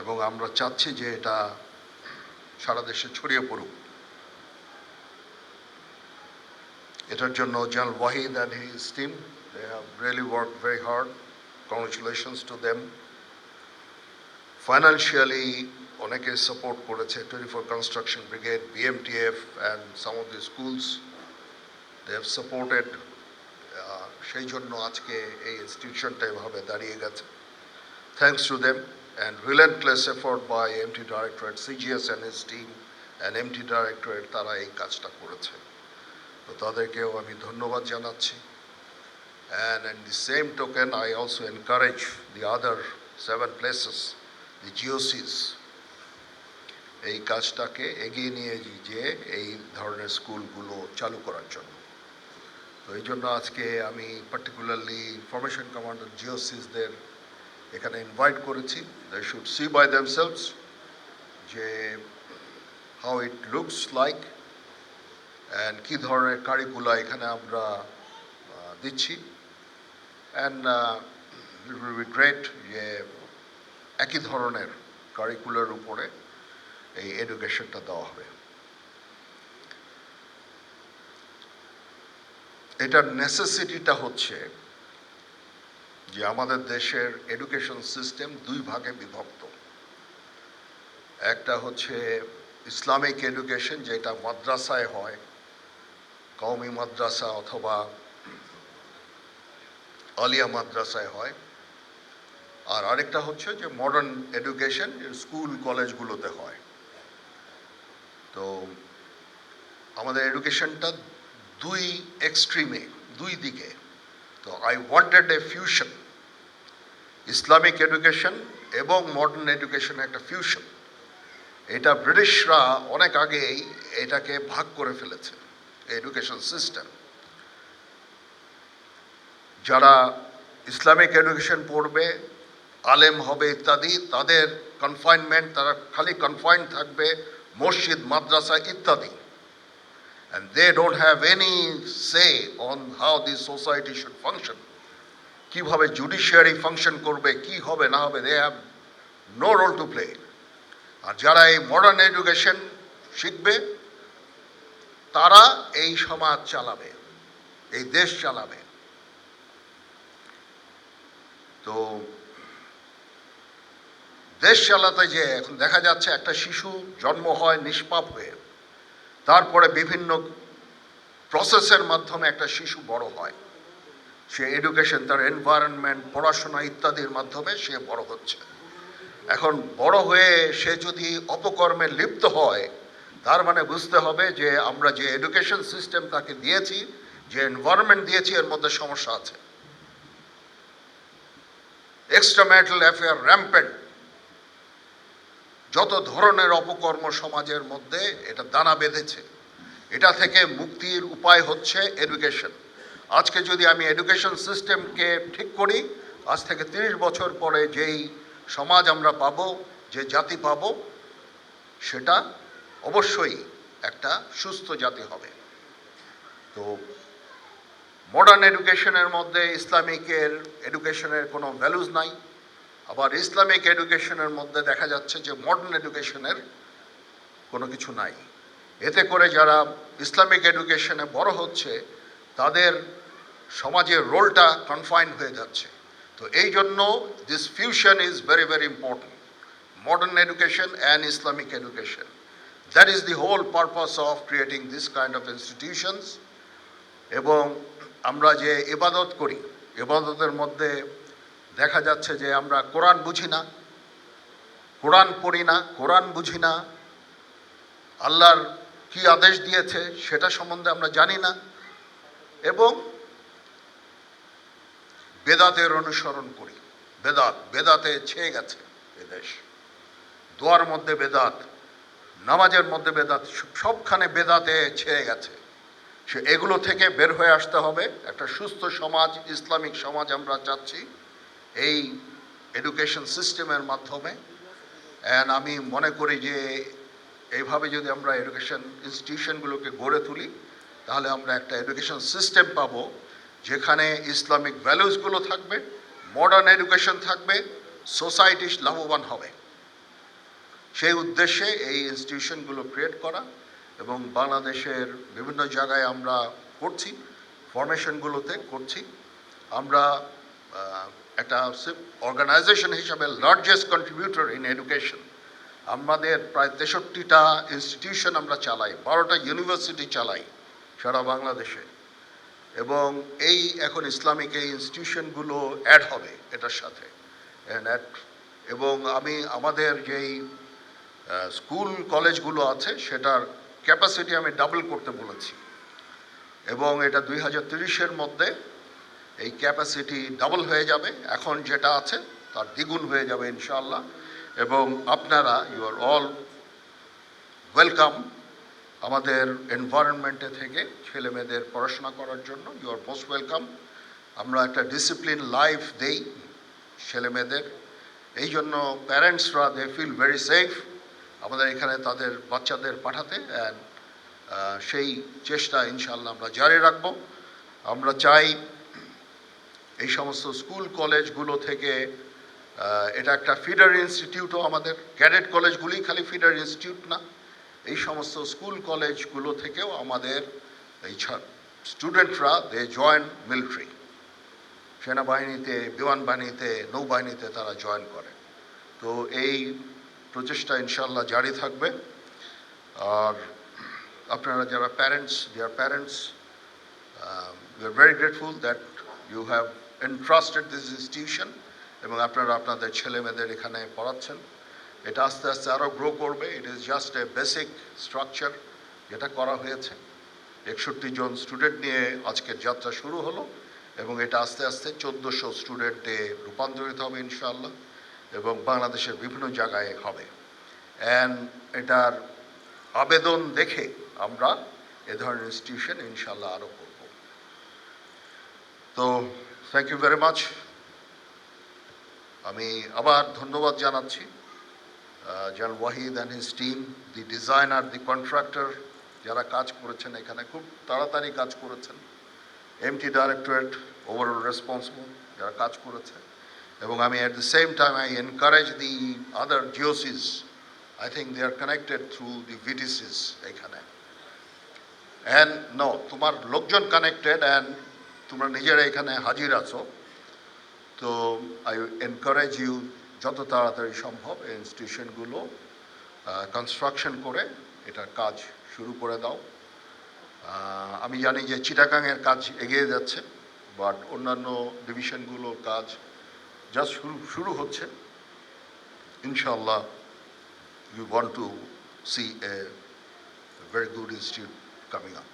এবং আমরা চাচ্ছি যে এটা সারা দেশে ছড়িয়ে পড়ুক। এটার জন্য general Wahid and his team, they have really worked very hard. Congratulations to them. Financially অনেকে সাপোর্ট করেছে, 24 Construction Brigade, BMTF and some of the schools, they have supported. সেই জন্য আজকে এই ইনস্টিটিউশনটা এভাবে দাঁড়িয়ে গেছে। Thanks to them and relentless effort by MT Directorate, CGS and his team and MT Directorate, তারা এই কাজটা করেছে। তো তাদেরকেও আমি ধন্যবাদ জানাচ্ছি। And in the same token, I also encourage the other 7 places, the GOCs, এই কাজটাকে এগিয়ে নিয়ে যে এই ধরনের স্কুলগুলো চালু করার জন্য। তো এই জন্য আজকে আমি পার্টিকুলারলি ইনফরমেশন কমান্ডার জিওসিসদের এখানে ইনভাইট করেছি। They should see by themselves যে how it looks like and কী ধরনের কারিকুলা এখানে আমরা দিচ্ছি। And it will be great যে একই ধরনের কারিকুলার উপরে এই এডুকেশনটা দেওয়া হবে। এটার নেসেসিটিটা হচ্ছে যে আমাদের দেশের এডুকেশন সিস্টেম 2 ভাগে বিভক্ত। একটা হচ্ছে ইসলামিক এডুকেশন, যেটা মাদ্রাসায় হয়, কওমি মাদ্রাসা অথবা আলিয়া মাদ্রাসায় হয়। আর আরেকটা হচ্ছে যে মডার্ন এডুকেশন, স্কুল কলেজগুলোতে হয়। তো আমাদের এডুকেশনটা 2 এক্সট্রিমে, 2 দিকে। তো I wanted a fusion, Islamic education এবং মডার্ন এডুকেশনের একটা ফিউশন। এটা ব্রিটিশরা অনেক আগেই এটাকে ভাগ করে ফেলেছে এডুকেশন সিস্টেম। যারা ইসলামিক এডুকেশন পড়বে, আলেম হবে ইত্যাদি, তাদের কনফাইনমেন্ট, তারা খালি কনফাইন থাকবে মসজিদ, মাদ্রাসা ইত্যাদি। And they don't have any say on how this society should function. কিভাবে জুডিশিয়ারি ফাংশন করবে, কি হবে না হবে, they have no role to play. আর যারা এই মডার্ন এডুকেশন শিখবে, তারা এই সমাজ চালাবে, এই দেশ চালাবে। তো দেশ চালাতে যে এখন দেখা যাচ্ছে একটা শিশু জন্ম হয় নিষ্পাপ হয়ে, তারপরে বিভিন্ন প্রসেসের মাধ্যমে একটা শিশু বড় হয়। সে এডুকেশন, তার এনভায়রনমেন্ট, পড়াশোনা ইত্যাদির মাধ্যমে সে বড় হচ্ছে। এখন বড় হয়ে সে যদি অপকর্মে লিপ্ত হয়, তার মানে বুঝতে হবে যে আমরা যে এডুকেশন সিস্টেম তাকে দিয়েছি, যে এনভায়রনমেন্ট দিয়েছি, এর মধ্যে সমস্যা আছে। এক্সট্রাম্যারিটাল অ্যাফেয়ার র্যাম্পেন্ট, যত ধরনের অপকর্ম সমাজের মধ্যে এটা দানা বেঁধেছে। এটা থেকে মুক্তির উপায় হচ্ছে এডুকেশন। আজকে যদি আমি এডুকেশন সিস্টেমকে ঠিক করি, আজ থেকে 30 বছর পরে যেই সমাজ আমরা পাবো, যে জাতি পাবো, সেটা অবশ্যই একটা সুস্থ জাতি হবে। তো মডার্ন এডুকেশনের মধ্যে ইসলামিকের এডুকেশনের কোনো ভ্যালুজ নাই, আবার ইসলামিক এডুকেশনের মধ্যে দেখা যাচ্ছে যে মডার্ন এডুকেশনের কোনো কিছু নাই। এতে করে যারা ইসলামিক এডুকেশনে বড় হচ্ছে, তাদের সমাজের রোলটা কনফাইন হয়ে যাচ্ছে। তো এই জন্য this fusion is very very important, modern education and Islamic education. That is the whole purpose of creating this kind of institutions. এবং আমরা যে ইবাদত করি, ইবাদতের মধ্যে দেখা যাচ্ছে যে আমরা কোরআন বুঝি না, কোরআন পড়ি না, কোরআন বুঝি না, আল্লাহর কি আদেশ দিয়েছে সেটা সম্বন্ধে আমরা জানি না, এবং বেদাতের অনুসরণ করি। বেদাতে ছেয়ে গেছে এদেশ। দোয়ার মধ্যে বেদাত, নামাজের মধ্যে বেদাত, সবখানে বেদাতে ছেয়ে গেছে। সে এগুলো থেকে বের হয়ে আসতে হবে। একটা সুস্থ সমাজ, ইসলামিক সমাজ আমরা চাচ্ছি এই এডুকেশন সিস্টেমের মাধ্যমে। অ্যান্ড আমি মনে করি যে এইভাবে যদি আমরা এডুকেশন ইনস্টিটিউশনগুলোকে গড়ে তুলি, তাহলে আমরা একটা এডুকেশন সিস্টেম পাবো যেখানে ইসলামিক ভ্যালুসগুলো থাকবে, মডার্ন এডুকেশন থাকবে, সোসাইটি লাভবান হবে। সেই উদ্দেশ্যে এই ইনস্টিটিউশনগুলো ক্রিয়েট করা এবং বাংলাদেশের বিভিন্ন জায়গায় আমরা করছি, ফরমেশনগুলোতে করছি। আমরা একটা অর্গানাইজেশন হিসাবে লার্জেস্ট কন্ট্রিবিউটর ইন এডুকেশন। আমাদের প্রায় 63টা ইনস্টিটিউশন আমরা চালাই, 12টা ইউনিভার্সিটি চালাই সারা বাংলাদেশে, এবং এই এখন ইসলামিক এই ইনস্টিটিউশনগুলো অ্যাড হবে এটার সাথে। এবং আমি আমাদের যেই স্কুল কলেজগুলো আছে সেটার ক্যাপাসিটি আমি ডাবল করতে বলেছি, এবং এটা 2030-এর মধ্যে এই ক্যাপাসিটি ডাবল হয়ে যাবে, এখন যেটা আছে তার দ্বিগুণ হয়ে যাবে ইনশাআল্লাহ। এবং আপনারা ইউ আর অল ওয়েলকাম আমাদের এনভায়রনমেন্টে থেকে ছেলে মেয়েদের পড়াশোনা করার জন্য, ইউ আর মোস্ট ওয়েলকাম। আমরা একটা ডিসিপ্লিন লাইফ দেই ছেলে মেয়েদের, এই জন্য প্যারেন্টসরা দে ফিল ভেরি সেফ আমাদের এখানে তাদের বাচ্চাদের পাঠাতে, অ্যান্ড সেই চেষ্টা ইনশাআল্লাহ আমরা জারি রাখব। আমরা চাই এই সমস্ত স্কুল কলেজগুলো থেকে, এটা একটা ফিডার ইনস্টিটিউটও আমাদের, ক্যাডেট কলেজগুলি খালি ফিডার ইনস্টিটিউট না, এই সমস্ত স্কুল কলেজগুলো থেকেও আমাদের এই স্টুডেন্টরা দে জয়েন মিলিটারি, সেনাবাহিনীতে, বিমান বাহিনীতে, নৌবাহিনীতে তারা জয়েন করে। তো এই প্রচেষ্টা ইনশাআল্লাহ জারি থাকবে। আর আপনারা যারা parents, dear parents, we are very grateful that you have entrusted this institution, এবং আপনারা আপনাদের ছেলে মেয়েদের এখানে পড়াচ্ছেন। এটা আস্তে আস্তে আরও গ্রো করবে। It is just a basic structure যেটা করা হয়েছে। 61 জন স্টুডেন্ট নিয়ে আজকের যাত্রা শুরু হলো, এবং এটা আস্তে আস্তে 1400 স্টুডেন্টে রূপান্তরিত হবে ইনশাআল্লাহ, এবং বাংলাদেশের বিভিন্ন জায়গায় হবে। অ্যান্ড এটার আবেদন দেখে আমরা এ ধরনের ইনস্টিটিউশন ইনশাআল্লাহ আরও করব। তো থ্যাংক ইউ ভেরি মাচ। আমি আবার ধন্যবাদ জানাচ্ছি general Wahid and his team, the designer, the contractor, যারা কাজ করেছেন এখানে, খুব তাড়াতাড়ি কাজ করেছেন। এমটি ডাইরেক্টরেট ওভারঅল রেসপন্সিবল যারা কাজ করেছে, এবং আমি at the same time I encourage the other GOCs, I think they are connected through the VTCs এখানে। অ্যান্ড নো, তোমার লোকজন কানেক্টেড, অ্যান্ড তোমরা নিজেরা এখানে হাজির আছো। তো আই এনকারেজ ইউ যত তাড়াতাড়ি সম্ভব এই ইনস্টিটিউশনগুলো কনস্ট্রাকশন করে এটার কাজ শুরু করে দাও। আমি জানি যে চিটাগাংয়ের কাজ এগিয়ে যাচ্ছে, বাট অন্যান্য ডিভিশনগুলোর কাজ জাস্ট শুরু হচ্ছে। ইনশাআল্লাহ you want to see a very good institute coming up.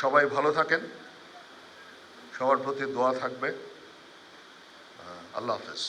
সবাই ভালো থাকেন, সবার প্রতি দোয়া থাকবে। আল্লাহ হাফেজ।